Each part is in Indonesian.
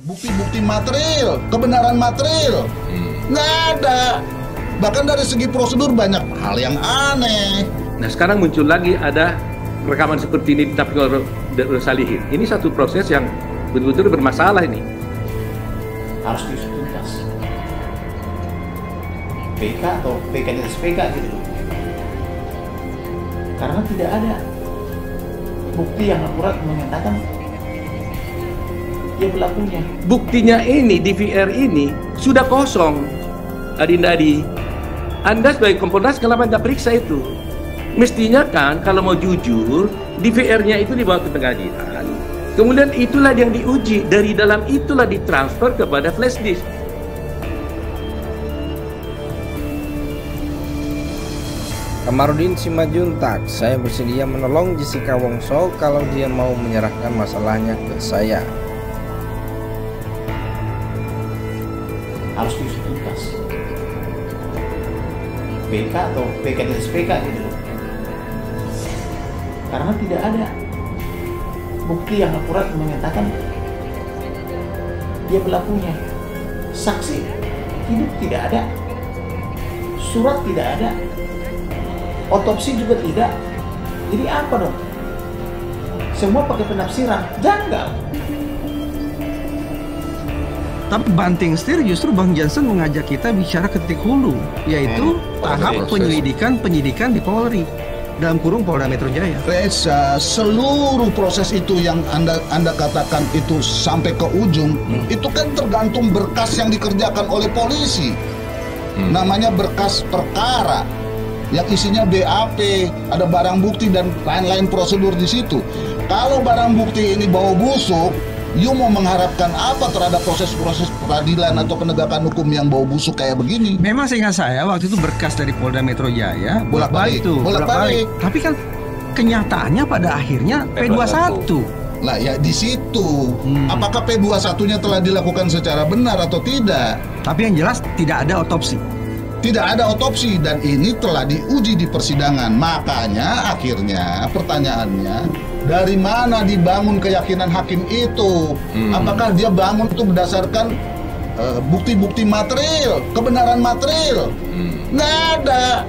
Bukti-bukti material, kebenaran material, nggak ada. Bahkan dari segi prosedur banyak hal yang aneh. Nah sekarang muncul lagi ada rekaman seperti ini tapi oleh Salihin. Ini satu proses yang betul-betul bermasalah ini. Harus diusut tuntas. PK atau PK dan SPK gitu loh. Karena tidak ada bukti yang akurat menyatakan dia pelakunya. Buktinya ini, DVR ini sudah kosong, Adinda. Anda sebagai Kompolnas kenapa tidak periksa itu? Mestinya kan kalau mau jujur, DVR-nya itu dibawa ke pengadilan. Kemudian itulah yang diuji, dari dalam itulah ditransfer kepada flash disk. Kamarudin Simajuntak, saya bersedia menolong Jessica Wongso kalau dia mau menyerahkan masalahnya ke saya. Harus diusut tuntas. PK atau PK dan SPK gitu loh. Karena tidak ada bukti yang akurat menyatakan dia pelakunya. Saksi hidup tidak ada, surat tidak ada, otopsi juga tidak. Jadi apa dong? Semua pakai penafsiran, janggal. Tapi banting setir justru Bang Jansen mengajak kita bicara ke titik hulu, yaitu tahap penyidikan di Polri, dalam kurung Polda Metro Jaya. Reza, seluruh proses itu yang Anda katakan itu sampai ke ujung, itu kan tergantung berkas yang dikerjakan oleh polisi. Namanya berkas perkara yang isinya BAP, ada barang bukti dan lain-lain prosedur di situ. Kalau barang bukti ini bau busuk, you mau mengharapkan apa terhadap proses-proses peradilan atau penegakan hukum yang bau busuk kayak begini? Memang seingat saya waktu itu berkas dari Polda Metro Jaya Bolak-balik. Tapi kan kenyataannya pada akhirnya P21. Lah ya di situ. Apakah P21-nya telah dilakukan secara benar atau tidak? Tapi yang jelas tidak ada otopsi. Tidak ada otopsi dan ini telah diuji di persidangan. Makanya akhirnya pertanyaannya, dari mana dibangun keyakinan hakim itu? Apakah dia bangun itu berdasarkan bukti-bukti material, kebenaran material? Nggak ada.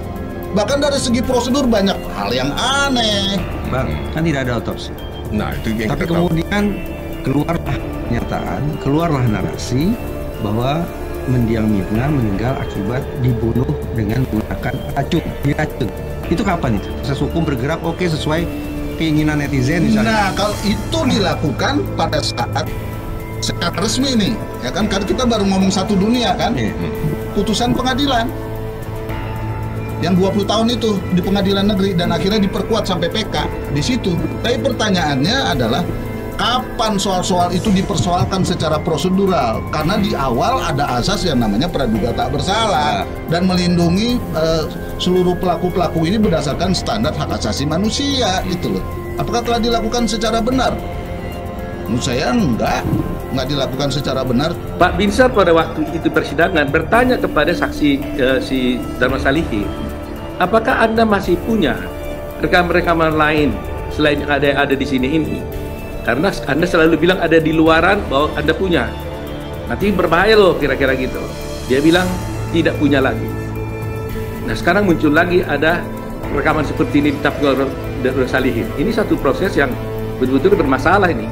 Bahkan dari segi prosedur banyak hal yang aneh. Bang, kan tidak ada otopsi. Nah, itu yang tapi kita kemudian keluarlah pernyataan, keluarlah narasi bahwa mendiang Mirna meninggal akibat dibunuh dengan menggunakan diracun. Itu kapan itu? Proses hukum bergerak oke sesuai keinginan netizen misalnya. Nah, kalau itu dilakukan pada saat secara resmi nih, ya kan? Karena kita baru ngomong satu dunia kan, putusan pengadilan yang 20 tahun itu di pengadilan negeri dan akhirnya diperkuat sampai PK di situ. Tapi pertanyaannya adalah kapan soal-soal itu dipersoalkan secara prosedural? Karena di awal ada asas yang namanya praduga tak bersalah dan melindungi seluruh pelaku-pelaku ini berdasarkan standar hak asasi manusia gitu loh. Apakah telah dilakukan secara benar? Menurut saya enggak dilakukan secara benar. Pak Binsar pada waktu itu persidangan bertanya kepada saksi si Dharma Salihin, apakah Anda masih punya rekaman-rekaman lain selain yang ada di sini ini? Karena Anda selalu bilang ada di luaran bahwa Anda punya. Nanti berbahaya loh kira-kira gitu. Dia bilang tidak punya lagi. Nah sekarang muncul lagi ada rekaman seperti ini tapi oleh Salihin. Ini satu proses yang betul-betul bermasalah ini.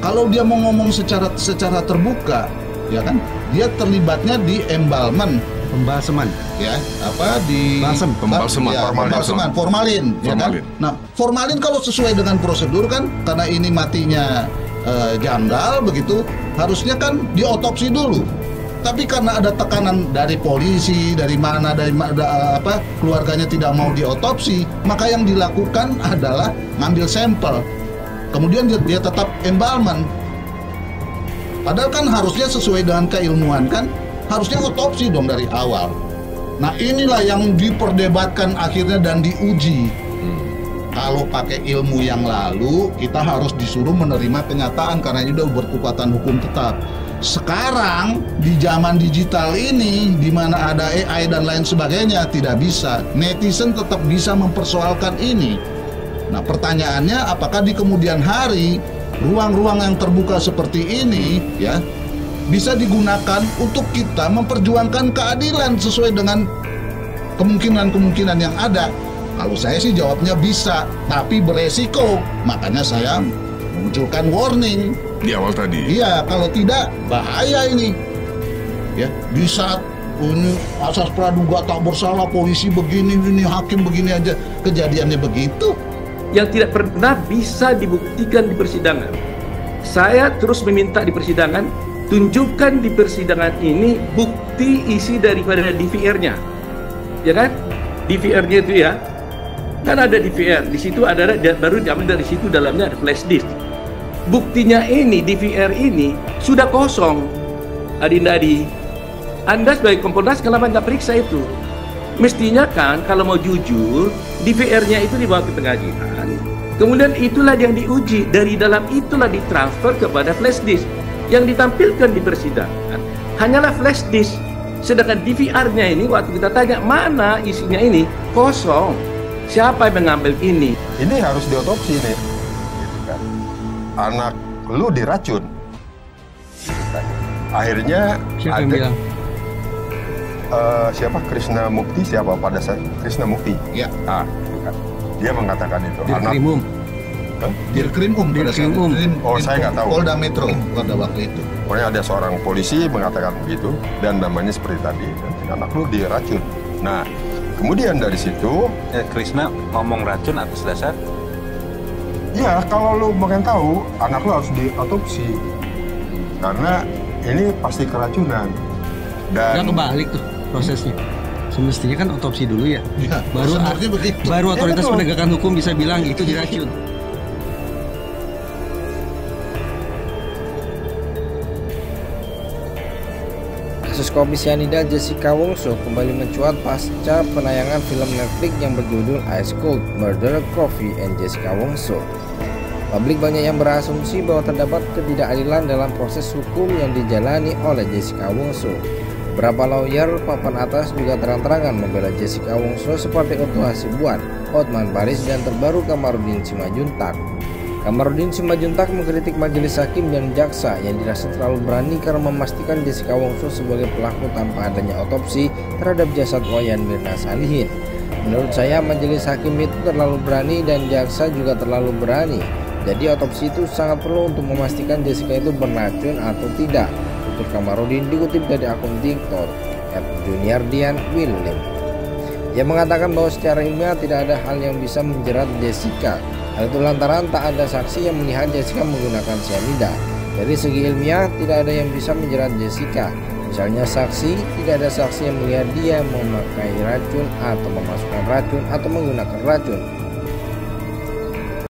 Kalau dia mau ngomong secara terbuka, ya kan, dia terlibatnya di pembalseman, ya apa di pembalseman, formalin, ya kan? Nah, formalin kalau sesuai dengan prosedur kan, karena ini matinya janggal begitu, harusnya kan diotopsi dulu. Tapi karena ada tekanan dari polisi, dari keluarganya tidak mau diotopsi, maka yang dilakukan adalah ngambil sampel. Kemudian dia tetap embalmen. Padahal kan harusnya sesuai dengan keilmuan kan, harusnya otopsi dong dari awal. Nah inilah yang diperdebatkan akhirnya dan diuji. Kalau pakai ilmu yang lalu, kita harus disuruh menerima kenyataan karena ini udah berkekuatan hukum tetap. Sekarang di zaman digital ini, di mana ada AI dan lain sebagainya, tidak bisa. Netizen tetap bisa mempersoalkan ini. Nah pertanyaannya, apakah di kemudian hari ruang-ruang yang terbuka seperti ini ya bisa digunakan untuk kita memperjuangkan keadilan sesuai dengan kemungkinan-kemungkinan yang ada. Kalau saya sih jawabnya bisa, tapi beresiko. Makanya saya munculkan warning Di awal tadi. iya, kalau tidak bahaya ini ya. Di saat ini asas praduga tak bersalah, polisi begini, ini hakim begini aja, kejadiannya begitu. Yang tidak pernah bisa dibuktikan di persidangan. Saya terus meminta di persidangan, tunjukkan di persidangan ini bukti isi daripada DVR-nya, ya kan? DVR-nya itu ya, kan ada DVR, di situ ada baru diambil dari situ, dalamnya ada flash disk. Buktinya ini DVR ini sudah kosong, Adinda Adi. Anda sebagai Kompolnas kenapa nggak periksa itu? Mestinya kan kalau mau jujur, DVR-nya itu dibawa ke pengadilan, kemudian itulah yang diuji, dari dalam itulah ditransfer kepada flash disk. Yang ditampilkan di persidangan hanyalah flash disk, sedangkan DVR-nya ini waktu kita tanya mana isinya ini kosong. Siapa yang mengambil ini? Ini harus diotopsi nih, gitu kan. Anak lu diracun. Akhirnya Siapa yang bilang? Siapa? Krishna Mukti, siapa pada saat Krishna Mukti? Ya, Ah, gitu kan. Dia mengatakan itu. Dirkrimum. Dirkrimum pada saat Dirkrimum. Oh, saya nggak tahu. Polda Metro pada waktu itu. Pokoknya ada seorang polisi mengatakan begitu, dan namanya seperti tadi, anak lu diracun. Nah, kemudian dari situ, Krishna ngomong racun atas dasar ya kalau lu pengen tahu, anak lu harus diotopsi karena ini pasti keracunan. Udah Dan kebalik tuh prosesnya. Semestinya kan otopsi dulu ya. Ya, Baru sebenarnya begitu. baru otoritas betul. penegakan hukum bisa bilang itu diracun. Kasus kopi sianida Jessica Wongso kembali mencuat pasca penayangan film Netflix yang berjudul Ice Cold: Murder, Coffee and Jessica Wongso. Publik banyak yang berasumsi bahwa terdapat ketidakadilan dalam proses hukum yang dijalani oleh Jessica Wongso. Beberapa lawyer papan atas juga terang-terangan membela Jessica Wongso seperti Oto Hasibuan, Hotman Paris, dan terbaru Kamarudin Simajuntak. Kamarudin Simajuntak mengkritik majelis hakim dan jaksa yang dirasa terlalu berani karena memastikan Jessica Wongso sebagai pelaku tanpa adanya otopsi terhadap jasad Wayan Mirna Salihin. Menurut saya majelis hakim itu terlalu berani dan jaksa juga terlalu berani. Jadi otopsi itu sangat perlu untuk memastikan Jessica itu beracun atau tidak. Untuk Kamarudin dikutip dari akun TikTok @juniardian_willim yang mengatakan bahwa secara ilmiah tidak ada hal yang bisa menjerat Jessica. Hal itu lantaran tak ada saksi yang melihat Jessica menggunakan cyanida. Dari segi ilmiah tidak ada yang bisa menjerat Jessica. Misalnya saksi, tidak ada saksi yang melihat dia memakai racun atau memasukkan racun atau menggunakan racun.